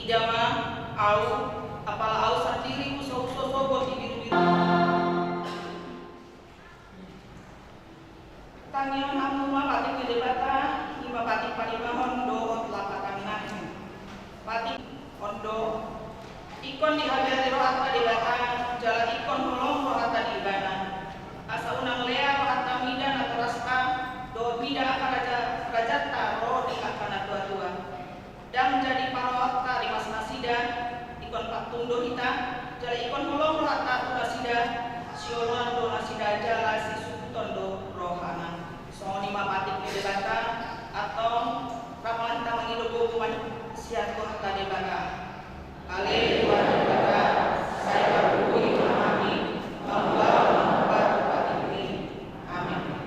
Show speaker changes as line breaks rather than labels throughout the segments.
Ijama au apala au sendiri uso-uso sobo di biru-biru. Tangian amuma patik gede bata, ima patik palima hondo lapatan nahi. Patik hondo ikon di habari rohata di bata, jalan ikon holong rohata di ibana. Asa unang lea rohata mida naturasta, do mida akan rajata roh di akan tua-tua. Dan menjadi parohata di mas nasida, ikon patundo hita, jalan ikon holong rohata tu nasida, sioloan do nasida jala si sukutondo rohana. Songoni mapatik di debata atau ramalan kita menghidup hukuman siat rohata debata. Haleluya debata, saya berhubungi memahami bahwa membuat batik ini. Amin.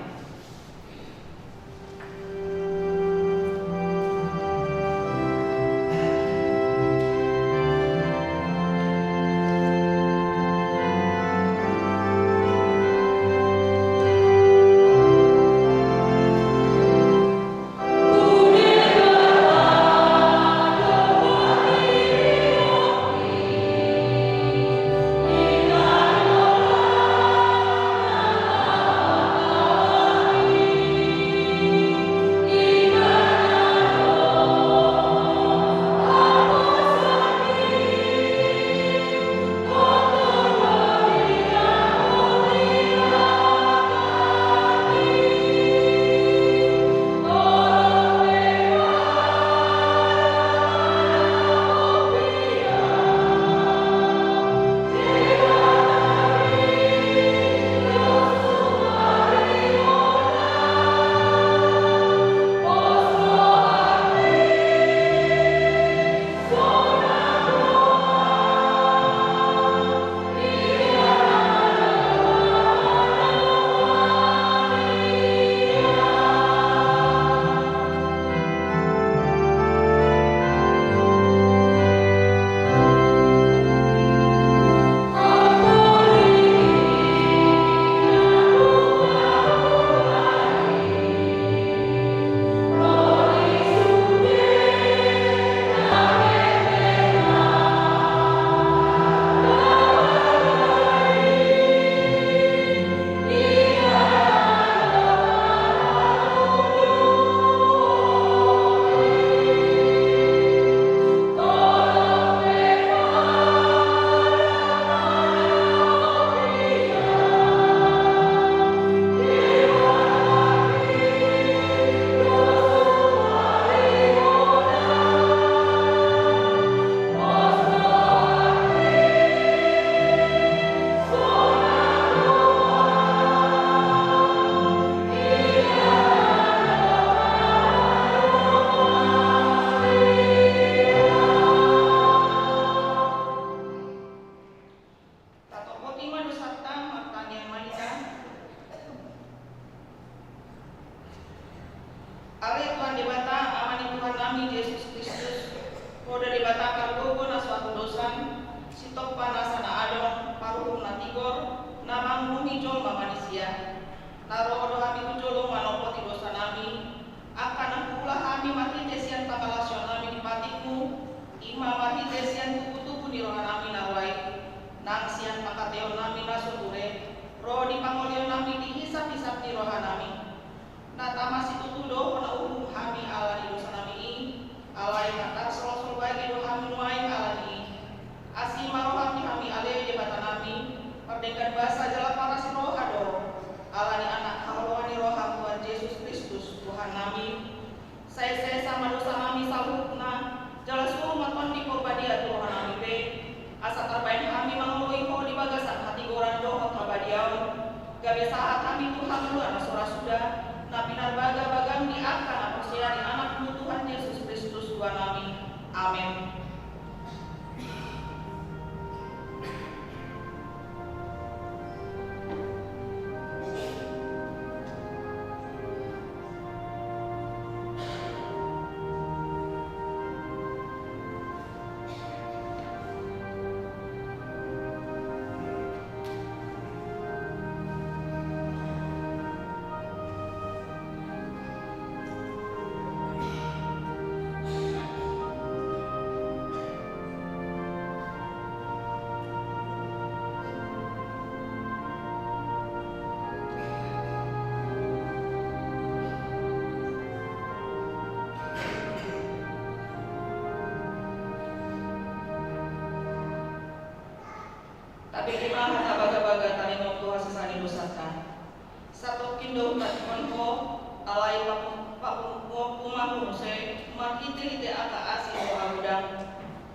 mahite-hite aka asih doa udang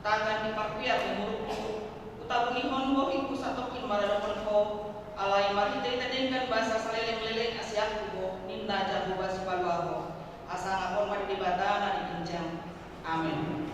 tangan diparpiar menguruk utabungi honbo iku satokin maradapon ko alai mahite-hite dengan bahasa saleleng-leleng asiaku bo ninda jago basi paluaho asa ngapon madi dibatana dikinjang. Amin.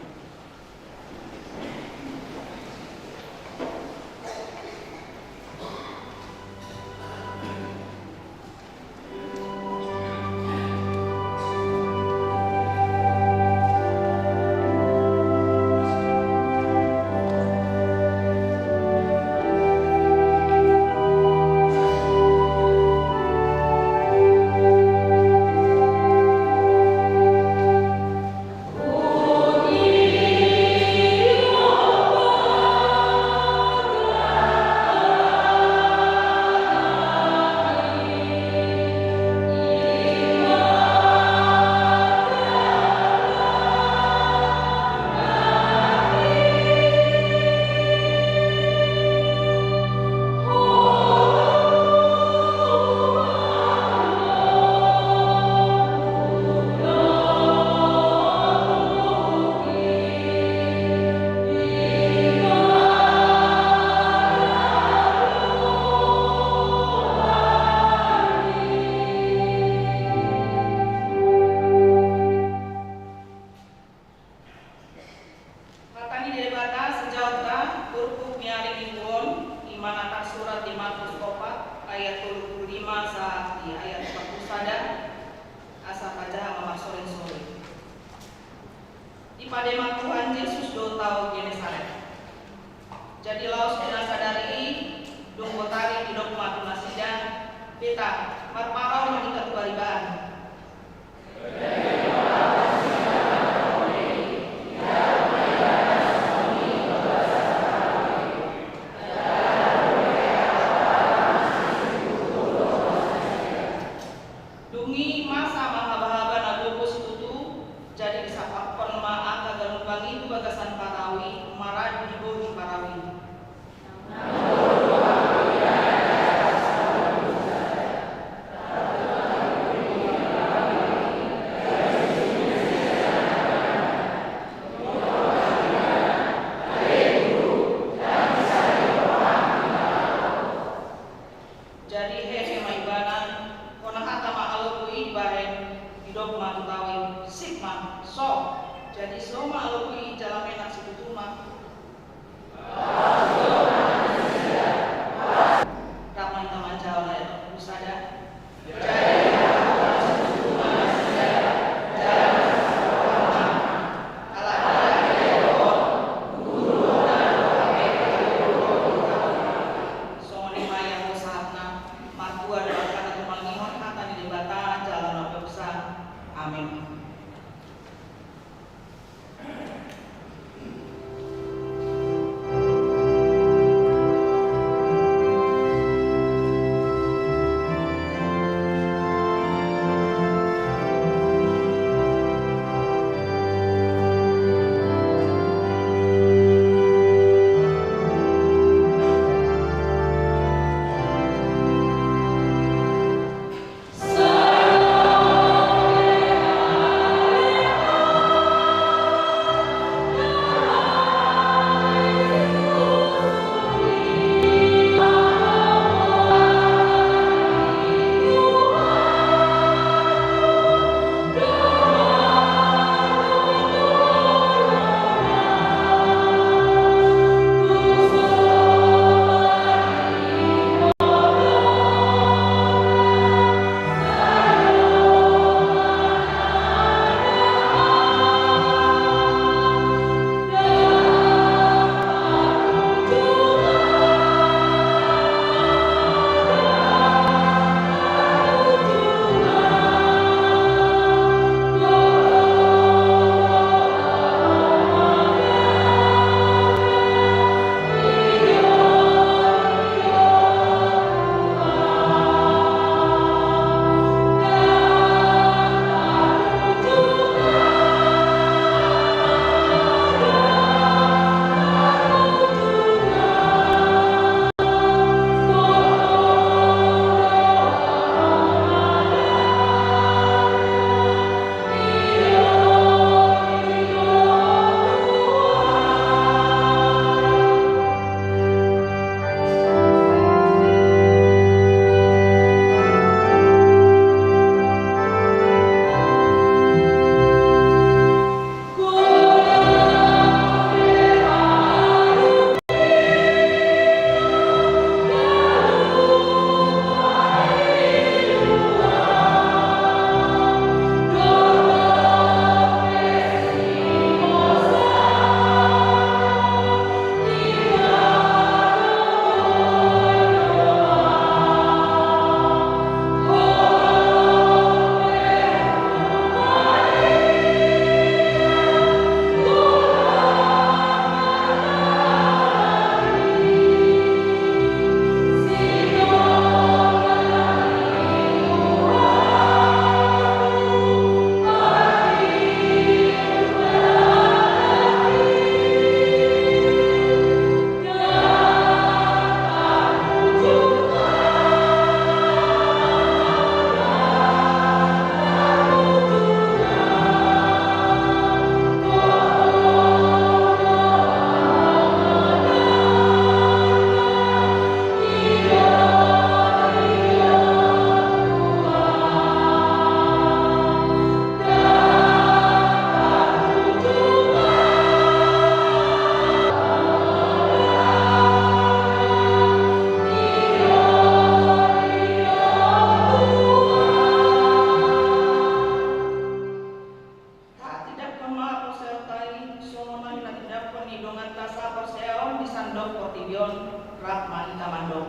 Saperseon disandok portibion rap manita mandok.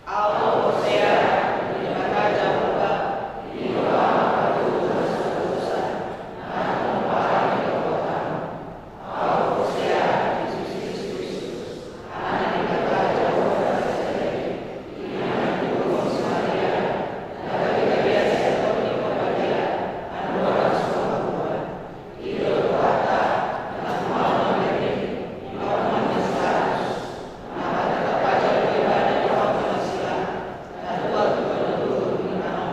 Au Hosea di mata jamuka di bawah batu dosa namun para kekuatan. Au Hosea Yesus Kristus anak di kata Jehovah sendiri di mana di Gunung Samaria dari bagian sektor di Kobadia anu orang semua buat itu kata dan mau menjadi di bawah status nah kata pajak pribadi di bawah penghasilan dan buat gubernur di mana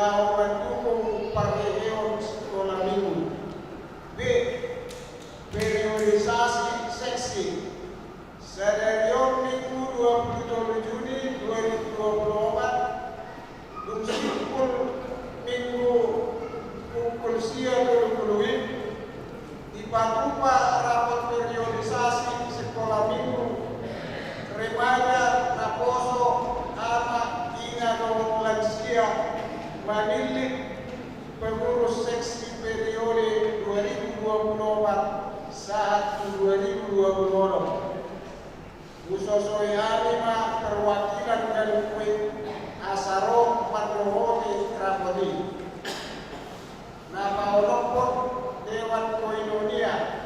lau mendukung perhewan sekolah minggu. B. Periodisasi seksi. Sedarion Minggu 27 Juni 2024 Dumsipul Minggu pukul sia 20 dipatupa rapat periodisasi sekolah minggu remaja naposo anak ina dong lansia manilik pengurus seksi periode 2024 saat 2020 Usosoi anima perwakilan dan kue asaro padrohoti rapodi nama olopot Dewan Koinonia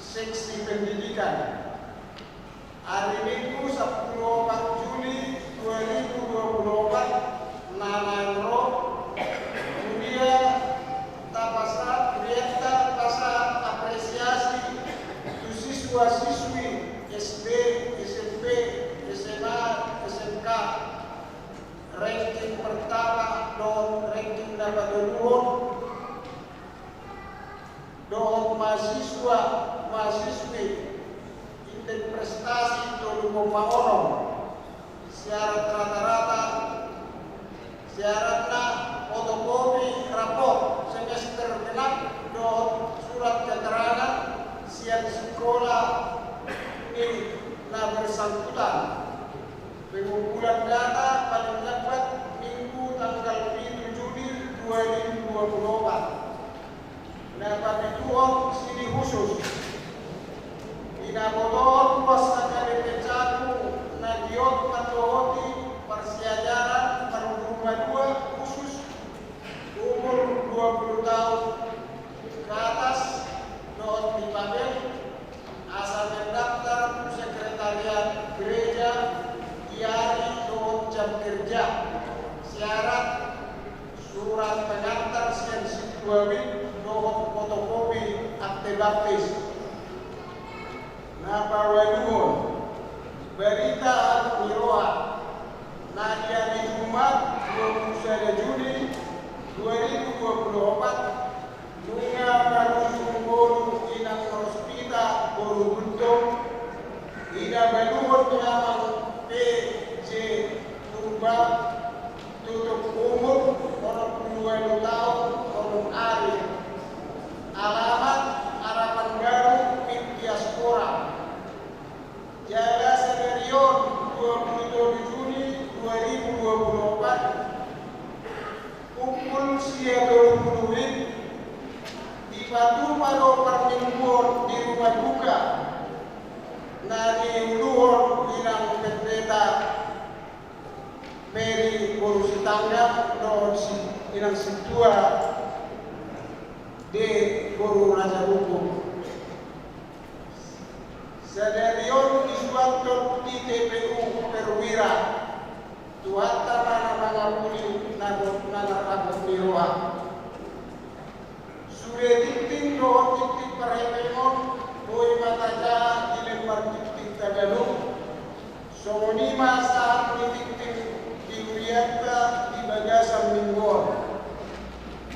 seksi pendidikan hari Minggu 10 Juli 2024 Nananro Mulia Tapasa Prieta Pasat apresiasi tu siswa-siswi SD, SMP, SMA, SMK ranking pertama dan ranking dapat kedua dan mahasiswi indeks prestasi 7,0 syarat rata-rata syaratnya fotokopi rapor semester genap dan surat keterangan siap sekolah ini bersangkutan pengumpulan data paling lambat Minggu tanggal 7 Juli 2024 dapat dituang sini khusus inabotor luas akan dipecaku nagiot patohoti persiajaran perhubungan 2 khusus umur 20 tahun ke atas not dipabel asal mendaftar sekretariat gereja diari not jam kerja syarat surat pengantar sian situasi not fotokopi akte baptis napa waduhun berita Al-Miroa Nadia di Jumat 21 Juni 2024 Nunga marusung boru inang hospita boru buntung ina baluhun pengamang PJ Tumba tutup umur orang 22 tahun orang hari alamat harapan baru Mid Diaspora Jaga Sedarion 27 Juni 2024 pukul sia 20 Dipatu palo permingguan di rumah duka nari luhur ilang pendeta Mary Borusi Tanggap don ilang situa de Boru Raja Hukum Sedarion isuantor di TPU Perwira Tuata mana mangapuli nanarabot niroa Sudah titik doa titik perhepengon boy mataja dilempar titik tagalog songonima saat titik diuriata di bagasan mingguan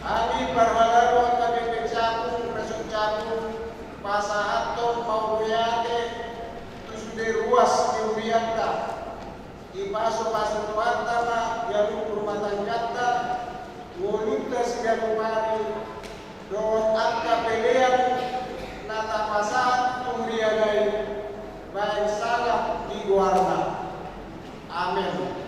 ami parhalaro kami pecaku resung caku pasahaton mauriate tu sudah ruas diuriata di paso-paso tuatama yalu rumah tanggata wolunta segala mari Doon angka pelean natapasan turiagai baik salah di guarna. Amin.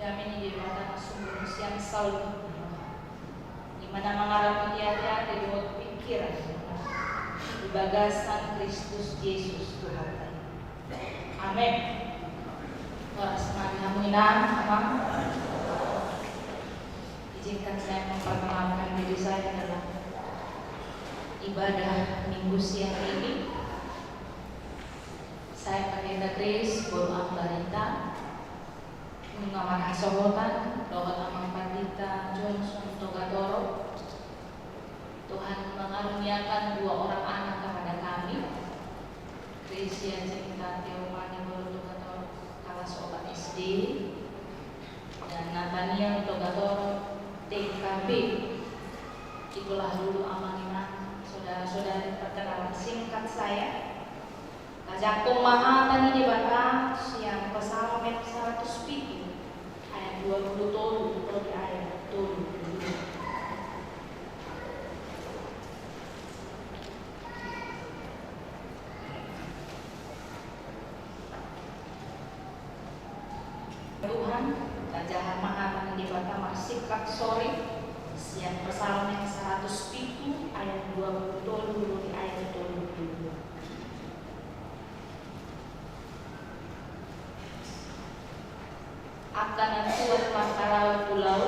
kami di mana sumber siang selalu di mana mengarah hati-hati di pikiran di bagasan Kristus Yesus Tuhan. Amin. Izinkan saya memperkenalkan diri saya dalam ibadah minggu siang ini. Saya Pendeta Grace Bolu Ambarita mengamanah sohotan Dohot Amang Pandita Johnson Togatoro. Tuhan mengaruniakan 2 orang anak kepada kami, Christian Cinta Teomani Bolu Togatoro kelas 4 SD dan Nathaniel Togatoro TKB. Itulah dulu amanah saudara-saudari perkenalan singkat saya. Kajakung maha tani di bata siang Psalmen 107 ayat 20 atau di ayat 20. Tuhan, kajahan maha tani di bata masih kat sore siang Psalmen 107 ayat 20 di ayat 22. Akan tuan makalau pulau,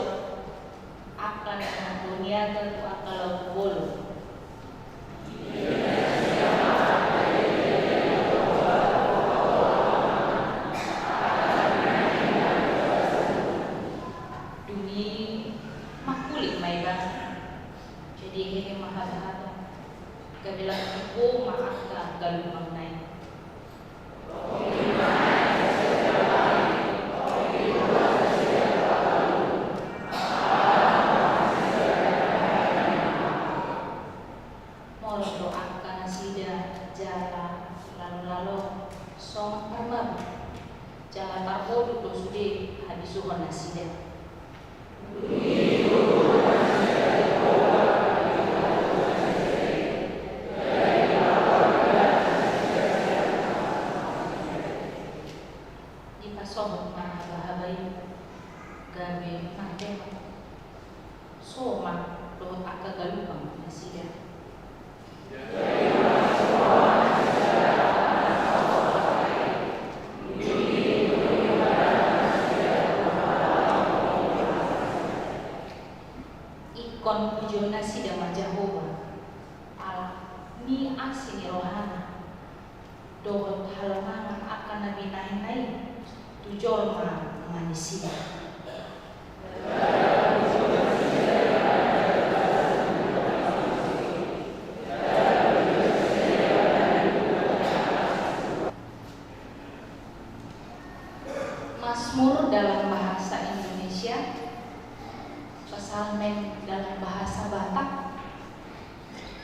akan dunia tentu akalau bolu. Dunia makulik maiba, jadi ini mahal-mahal. Kabilang ibu maafkan galumang naik. Jalan Marbodo do sude habis suhon nasida. Di pasohon mana bahabai gabe mantep. Soma dohot akka galupang nasida. Kon pujo nasi dama Jehovah Allah ni asini rohana dohot halaman akan nabi naik tujol ma manusia. Mazmur dalam bahasa Indonesia, Psalmen dalam bahasa Batak,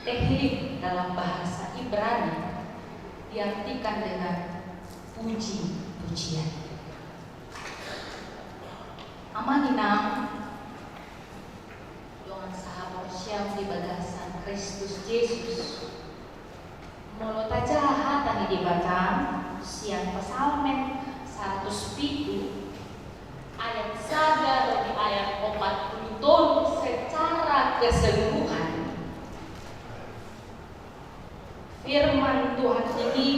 Tehillim dalam bahasa Ibrani diartikan dengan puji-pujian. Amaninang dengan sahabat siang di bagasan Kristus Yesus. Mulut aja tadi di Batam siang Psalmen 107 ayat 1 dari ayat 40 secara keseluruhan. Firman Tuhan ini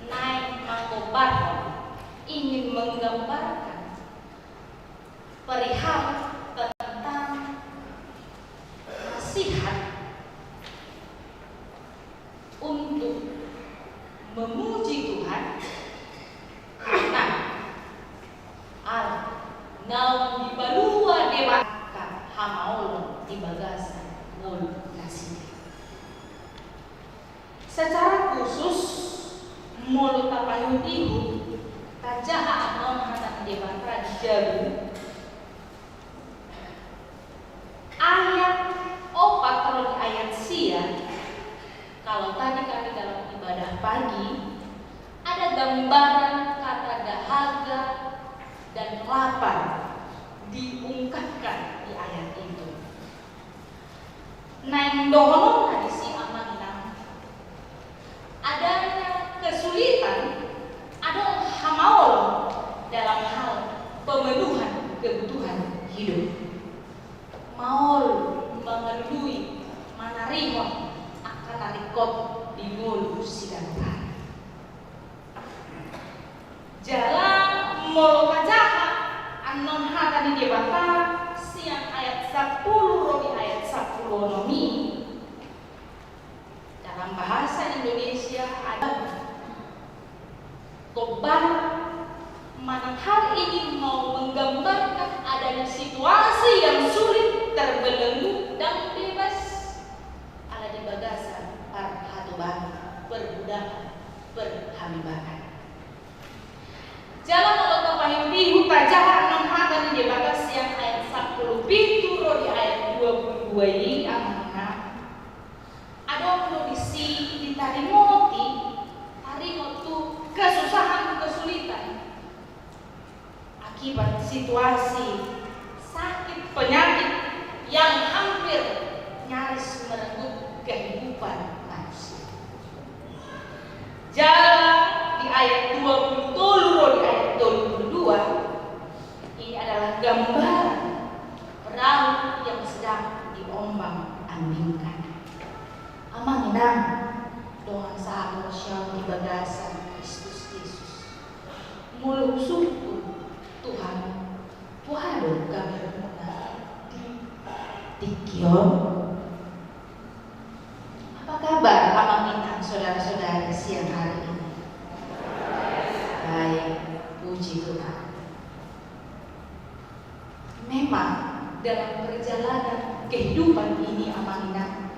naik mengobarkan, ingin menggambarkan perihal tentang nasihat untuk memuji Tuhan karena Allah naung di balua debaka hamaulon di bagasan mul kasih. Secara khusus mulut tapayutihu tajaha anon hanak debatra jalu ayat 4 di ayat sia. Kalau tadi kami dalam ibadah pagi ada gambaran kata dahaga dan lapar diungkapkan di ayat itu. Naing dohonon tadi si amanang adanya kesulitan, ada hamaul dalam hal pemenuhan hidup. Maul mengelui manarimo akan narikot di ngulu sidang. Jalan molo kajaha anon hata di debata siang ayat 10 romi ayat 10 nomi. Dalam bahasa Indonesia ada kobar manakala ini mau menggambarkan adanya situasi yang sulit, terbelenggu dan bebas ala di bagasan perhatuban, perbudakan, perhambakan. Jalan Allah pahimpi hutajahan non hata di bagas yang ayat 10 pintu di ayat 22 ini amanah. Ada kondisi di tarimoti kesusahan, kesulitan akibat situasi sakit penyakit yang hampir nyaris merenggut kehidupan manusia. Jalan di ayat 20 di ayat 22 ini adalah gambaran perahu yang sedang diombang-ambingkan. Amanginang doang sahabat syam di bagasan Kristus Yesus. Muluk suku Tuhan puhado kami di Kion. Apa kabar amanginang saudara-saudara siang hari ini? Baik, puji Tuhan. Memang dalam perjalanan kehidupan ini amanginang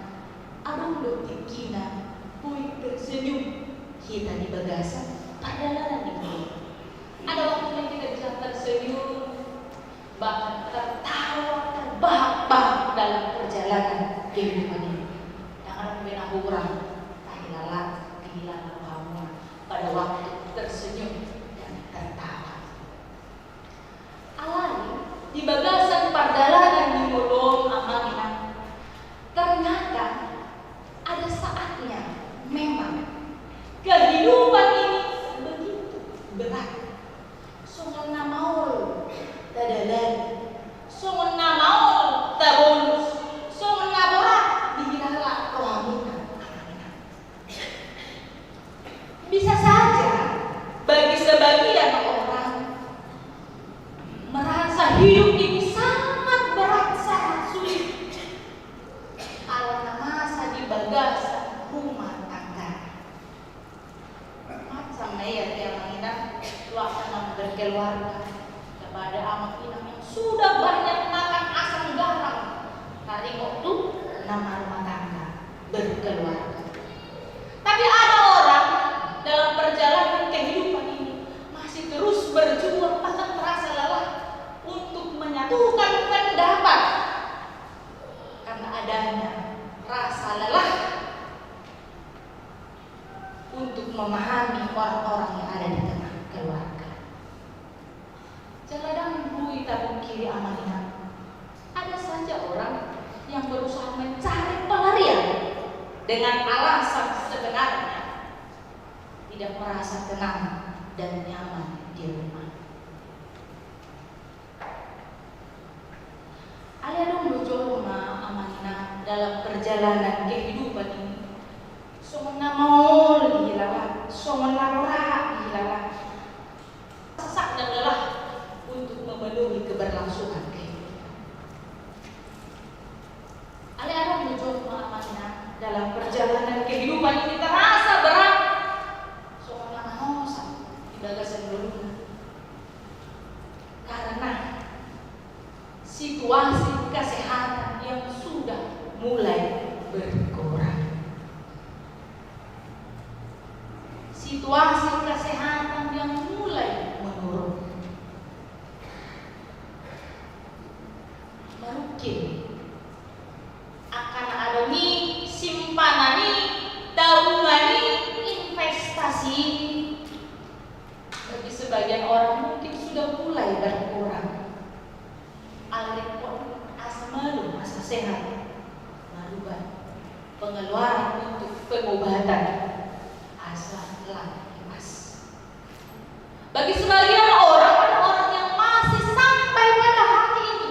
adong dotik kina puing tersenyum kita di bagasan perjalanan ini. Ada waktu yang kita bisa tersenyum, bahkan tertawa, terbahak-bahak dalam perjalanan kehidupan ini. Jangan pernah kurang, tahilalat, kehilangan kamu pada waktu tersenyum dan tertawa. Alami di bagasan perjalanan di Molong amanginang ternyata ada saatnya memang kehidupan ini begitu berat. Sungai namaul tadadan, sungai namaul tabonus, sungai naborak dihilanglah rohamunan. Bisa saja bagi sebagian orang merasa hidup ini sangat berat, sangat sulit. Ala masa di bagasan rumah tangga. Macam ayat yang menginap suasana berkeluarga kepada amat inang yang sudah banyak makan asam garam. Tadi waktu nama rumah tangga berkeluarga. Tapi ada orang dalam perjalanan kehidupan ini masih terus berjuang, bahkan merasa lelah untuk menyatukan pendapat karena adanya rasa lelah untuk memahami orang-orang yang ada di tengah keluarga. Jaladang bui tabung kiri amanah. Ada saja orang yang berusaha mencari pelarian dengan alasan sebenarnya tidak merasa tenang dan nyaman di rumah. Aliadong bujolma amanah dalam perjalanan kehidupan ini. Sumena mau hilang, sumena ora hilang. Sesak dan lelah untuk memenuhi keberlangsungan kehidupan. Aliadong bujolma amanah dalam perjalanan kehidupan ini terasa berat. Sumena mahosa di bagasan dulu. Karena situasi kesehatan yang sudah mulai berkurang. Situasi kesehatan yang mulai menurun. Mungkin akan ada nih simpanan nih, tabungan nih, investasi. Bagi sebagian orang mungkin sudah mulai berkurang. Alipun asa malu, asa sehat, maluban pengeluaran untuk pengobatan asa lemas. Bagi sebagian orang, ada orang yang masih sampai pada hari ini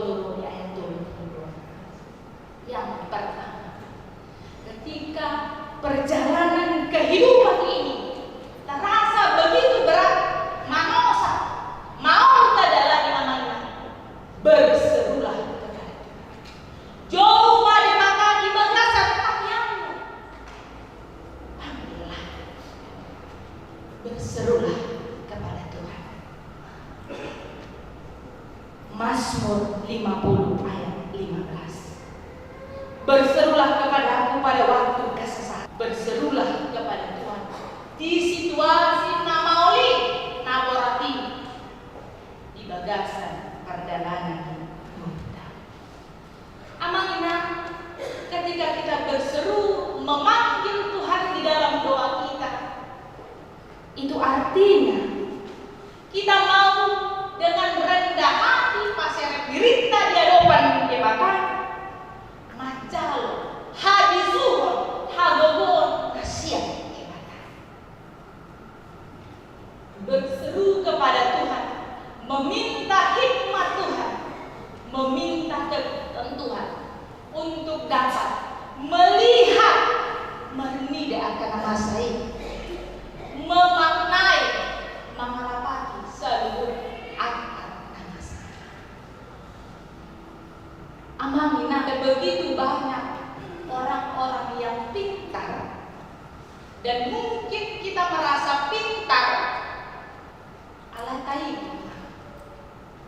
loro di ayat 22. Yang pertama, ketika perjalanan kehidupan ini terasa begitu berat, manosa, mau adalah amanah, berserulah kepada Tuhan. Jauh pada maka di bagasan pakaianmu, ambillah, berserulah kepada Tuhan. Mazmur 50 ayat 15. Berserulah kepada Aku pada waktu kesesakan. Berserulah kepada Tuhan di situasi namaoli naborati, di bagasan perjalanan muda. Amangina, ketika kita berseru memanggil Tuhan di dalam doa kita, itu artinya kita mau dengan rendah hati paseret dirita di hadapan Bapa macalo hadisuhon hagogon kasihan Bapa. Berseru kepada Tuhan, meminta hikmat Tuhan, meminta ketentuan untuk dapat melihat mernida akan masa ini, memaknai mengalapati seluruh akan masa. Amangina, ada begitu banyak orang-orang yang pintar, dan mungkin kita merasa pintar alatai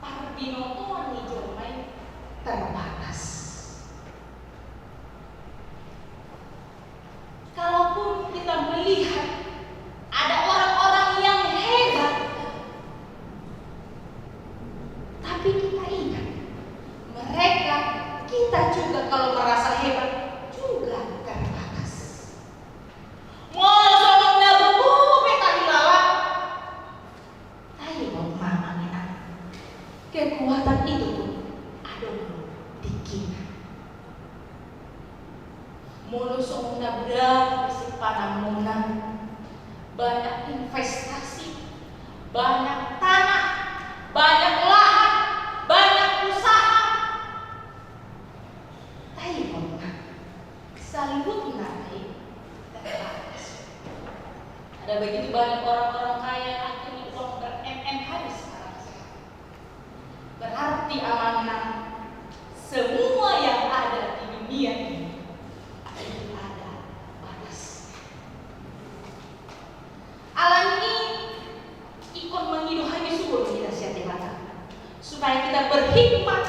parbinotoan di Jerman terbatas. Kalaupun kita melihat ada orang-orang yang hebat, tapi kita ingat mereka, kita juga kalau merasa hebat juga terbatas. Mosoknya bebuku peta hilala, tapi mau mamangina kekuatan itu pun ada di kita. Monosoknya berapa sih panamuna? Banyak investasi, banyak tanah, banyak lahan, banyak usaha. Tapi salibut nanti terbatas. Ada begitu banyak orang-orang kaya yang akhirnya uang ber-MM habis sekarang. Berarti amanah semua yang ada di dunia ini itu ada batas. Alam ini ikut mengiduhani suruh kita siap supaya kita berhikmat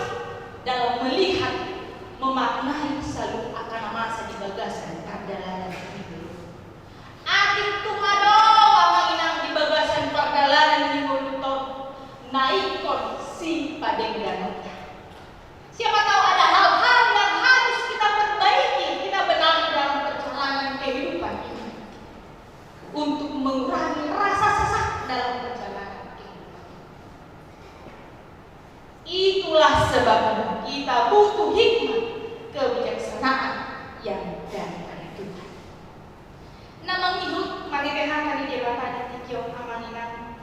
dalam melihat, memaknai selalu akan masa di bagasan perjalanan hidup. Adik tumado amanginang di bagasan perjalanan hidup naikon si padeng danota. Siapa tahu ada hal-hal yang harus kita perbaiki, kita benahi dalam perjalanan kehidupan ini untuk mengurangi rasa sesak dalam perjalanan kehidupan. Itulah sebabnya kita butuh hikmat, kebijaksanaan yang daripada Tuhan. Nama hidup mari tehan di Bapa di tikiong amaninan.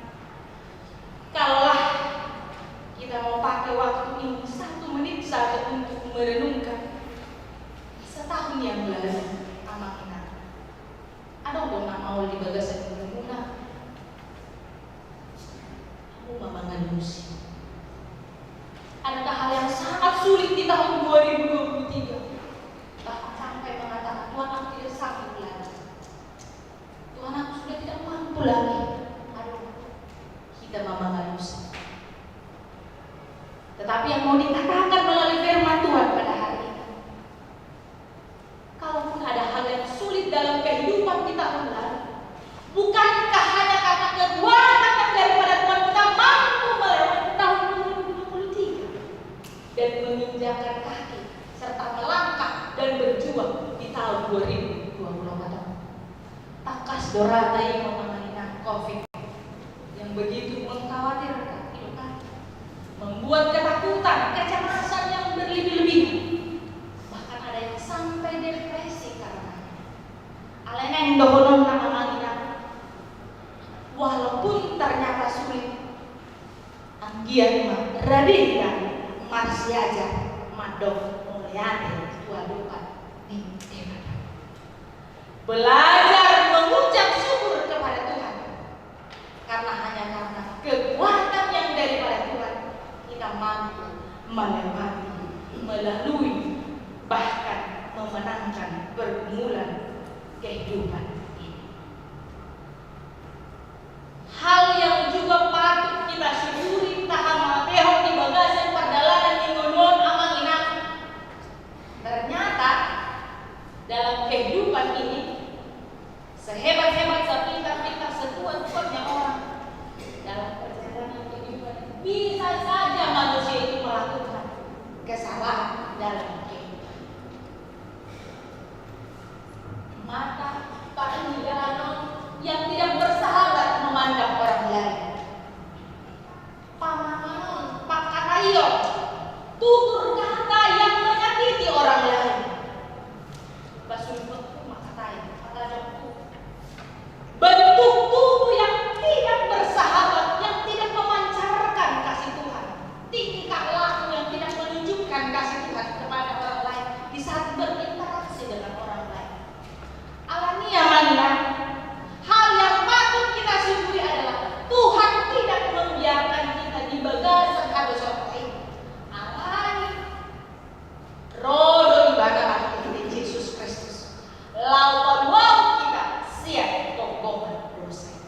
Kalaulah kita mau pakai waktu ini 1 menit saja untuk merenungkan setahun yang lalu amaninan. Ada dong mau di bagasan berguna. Aku mamangan musim. Adakah hal yang sangat sulit di tahun 2023? Bahkan sampai mengatakan Tuhan aku tidak sanggup lagi. Tuhan aku sudah tidak mampu lagi. Aduh, kita mamangan musim. Tetapi yang mau dikatakan melalui firman Tuhan pada hari ini, kalaupun ada hal yang sulit dalam kehidupan kita lalu, bukankah hanya karena kekuatan daripada Tuhan kita mampu melewati tahun 2023 dan menginjakkan kaki serta melangkah dan berjuang di tahun 2024. Takas dorata yang mengenai COVID yang begitu mengkhawatirkan hidup, membuat ketakutan, kecemasan yang berlebih-lebihan. Bahkan ada yang sampai depresi karena alenen dohonon namanya. Walaupun ternyata sulit, anggian radika masih aja madok mulyane tua lupa di debata. Belajar mengucap syukur kepada Tuhan. Karena hanya karena kekuatan yang daripada Tuhan kita mampu melewati, melalui, bahkan memenangkan pergumulan kehidupan ini. Hal yang juga patut kita syukuri tahama behok di bagasan perjalanan di ngon amang ina. Ternyata dalam kehidupan ini sehebat-hebat, sepintar-pintar, sekuat-kuatnya orang dalam perjalanan kehidupan bisa saja manusia itu melakukan kesalahan dalam kehidupan. Mata para jalan yang tidak bersahabat memandang orang lain. Pamangan, pak katayo, tutur kata yang menyakiti orang lain. Basumpetku makatai, kata jokku. Bentuk tubuh yang tidak bersahabat, yang tidak memancarkan kasih Tuhan. Tingkah laku yang tidak menunjukkan kasih Tuhan kepada orang lain di saat berinteraksi dengan orang lain. Alania mana? Hal yang patut kita syukuri adalah Tuhan tidak membiarkan kita di bagasan habis orang lain. Alani rodo ibadah kita Yesus Kristus. Lawan wow kita siap tokoh dosa.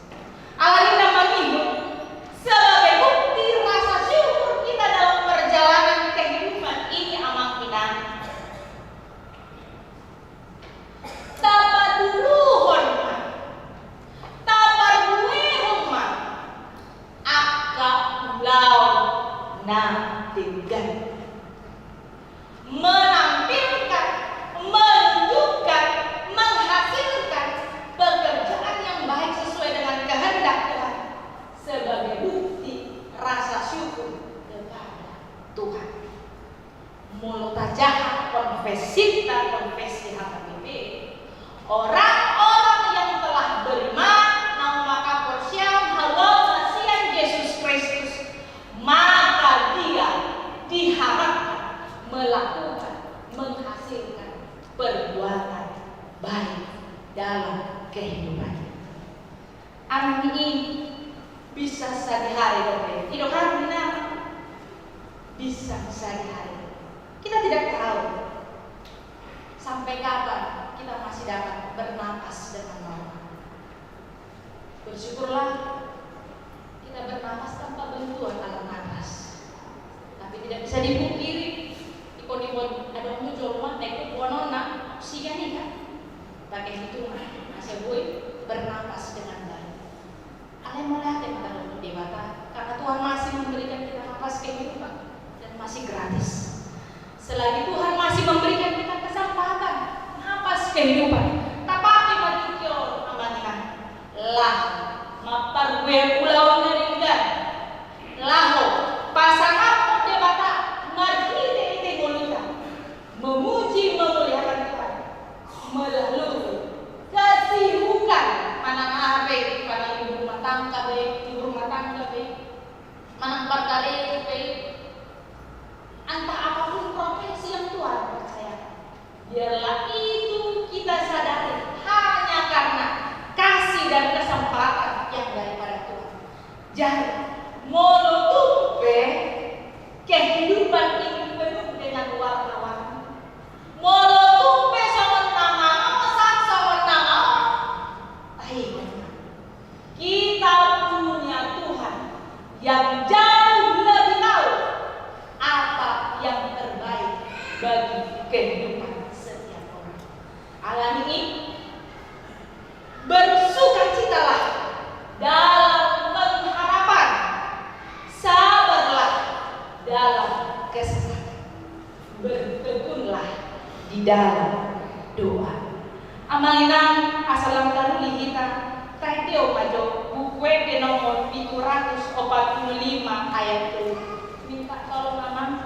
Alani nama hidup sebagai bukti rasa syukur kita dalam perjalanan kehidupan ini amang kita. Tapa dulu hormat, tapa gue hormat, aka ulau na tinggal. Menampilkan, menunjukkan, menghasilkan pekerjaan yang baik sesuai dengan kehendak Tuhan sebagai bukti rasa syukur kepada Tuhan. Mulut jahat konfesi HKBP. Orang-orang yang telah beriman nama Kaporsiam Halal Masian Yesus Kristus, maka dia diharapkan melakukan, menghasilkan perbuatan baik dalam kehidupan. Anak ini bisa sehari-hari berarti tidak harus benar, bisa sehari-hari. Kita tidak tahu sampai kapan kita masih dapat bernapas dengan normal. Bersyukurlah kita bernapas tanpa bantuan alat napas. Tapi tidak bisa dipungkiri ikon-ikon ada muncul mah naik kuanona siga nih kan. Pakai hitungan masih gue bernapas dengan baik. Ale melihat yang kata dewata karena Tuhan masih memberikan kita napas kehidupan dan masih gratis. Selagi Tuhan masih memberikan kita kesempatan napas kehidupan, tapi matikyo amanikan lah mapar gue pulau neringgan laho pasangan debata ngerti ite mulutan memuji memuliakan Tuhan melalui kesibukan manang ape manang ibu rumah tangga manang perkara entah apapun profesi yang Tuhan percayakan. Biarlah itu kita sadari hanya karena kasih dan kesempatan yang daripada Tuhan. Jadi monotupe kehidupan ini penuh dengan warna-warni. Monotupe sama nama kita punya Tuhan yang jauh lebih tahu apa yang terbaik bagi kehidupan setiap orang. Alam ini bersukacitalah dalam pengharapan, sabarlah dalam kesesakan, bertekunlah di dalam doa. Amanginang asalam taruli kita taiteo majo buku de nomor 745 ayat 2. Minta tolong Amang.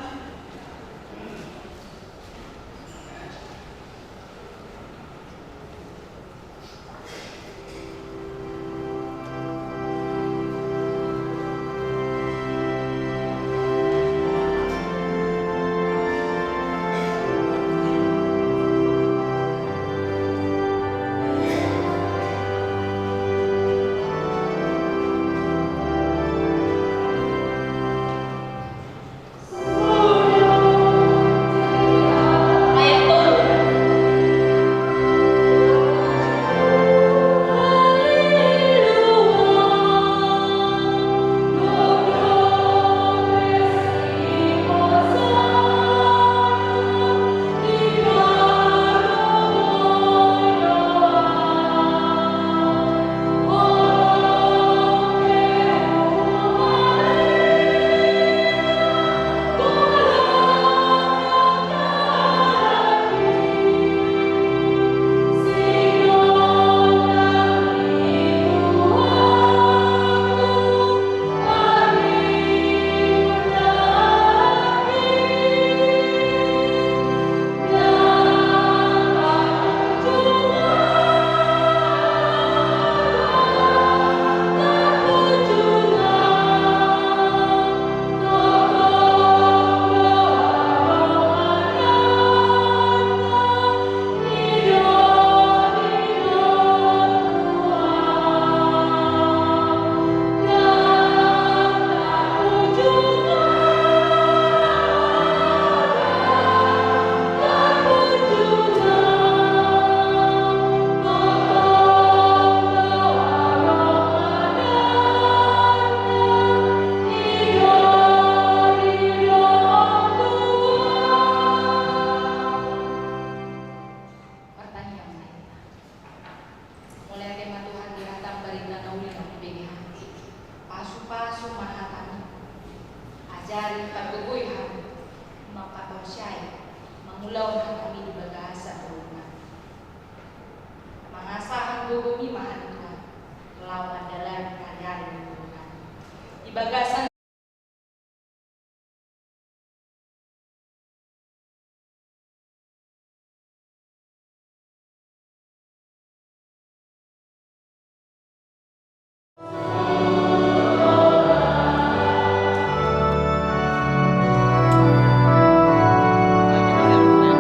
Mulaw na kami dibagasa rumah. Mangasahan gugumi mahal ka. Lawan dalam kadarin Tuhan. Dibagasan
Amen.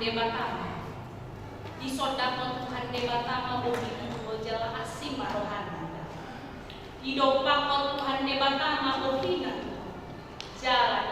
debatama. Isodako Tuhan debatama bumi jala asim marohana. Idopako Tuhan debatama bumi jala